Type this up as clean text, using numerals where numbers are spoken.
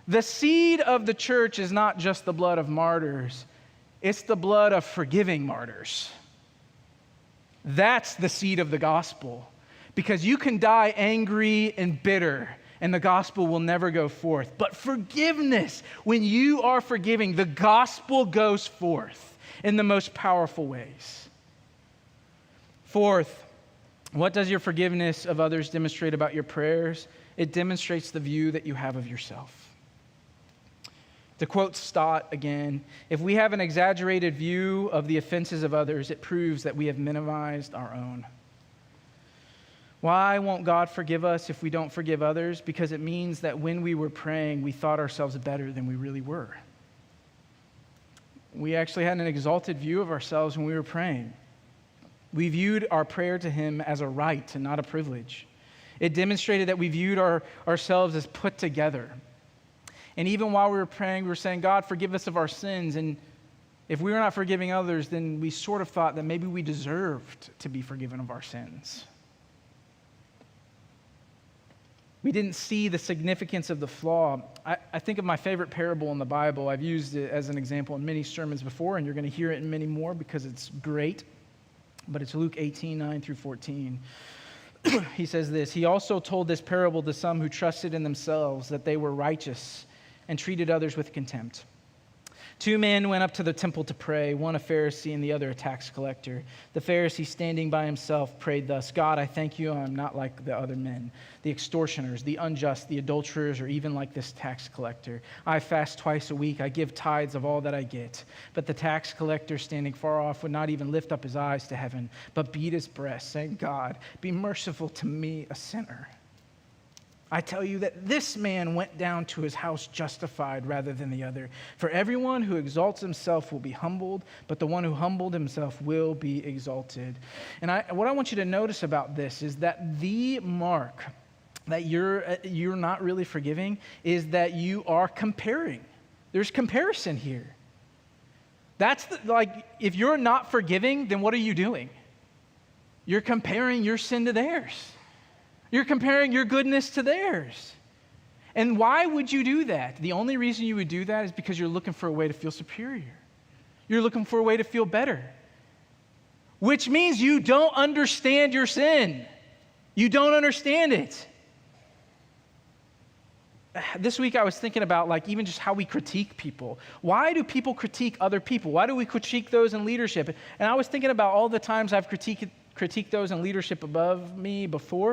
The seed of the church is not just the blood of martyrs, it's the blood of forgiving martyrs. That's the seed of the gospel. Because you can die angry and bitter, and the gospel will never go forth. But forgiveness, when you are forgiving, the gospel goes forth in the most powerful ways. Fourth, what does your forgiveness of others demonstrate about your prayers? It demonstrates the view that you have of yourself. To quote Stott again, if we have an exaggerated view of the offenses of others, it proves that we have minimized our own. Why won't God forgive us if we don't forgive others? Because it means that when we were praying, we thought ourselves better than we really were. We actually had an exalted view of ourselves when we were praying. We viewed our prayer to Him as a right and not a privilege. It demonstrated that we viewed ourselves as put together. And even while we were praying, we were saying, God, forgive us of our sins. And if we were not forgiving others, then we sort of thought that maybe we deserved to be forgiven of our sins. We didn't see the significance of the flaw. I think of my favorite parable in the Bible. I've used it as an example in many sermons before, and you're going to hear it in many more because it's great. But it's Luke 18, 9 through 14. He says this, He also told this parable to some who trusted in themselves that they were righteous and treated others with contempt. 2 men went up to the temple to pray, one a Pharisee and the other a tax collector. The Pharisee, standing by himself, prayed thus, God, I thank you I'm not like the other men, the extortioners, the unjust, the adulterers, or even like this tax collector. I fast twice a week. I give tithes of all that I get. But the tax collector, standing far off, would not even lift up his eyes to heaven, but beat his breast, saying, God, be merciful to me, a sinner. I tell you that this man went down to his house justified rather than the other. For everyone who exalts himself will be humbled, but the one who humbled himself will be exalted. And what I want you to notice about this is that the mark that you're not really forgiving is that you are comparing. There's comparison here. That's if you're not forgiving, then what are you doing? You're comparing your sin to theirs. You're comparing your goodness to theirs. And why would you do that? The only reason you would do that is because you're looking for a way to feel superior. You're looking for a way to feel better. Which means you don't understand your sin. You don't understand it. This week I was thinking about even just how we critique people. Why do people critique other people? Why do we critique those in leadership? And I was thinking about all the times I've critiqued those in leadership above me before.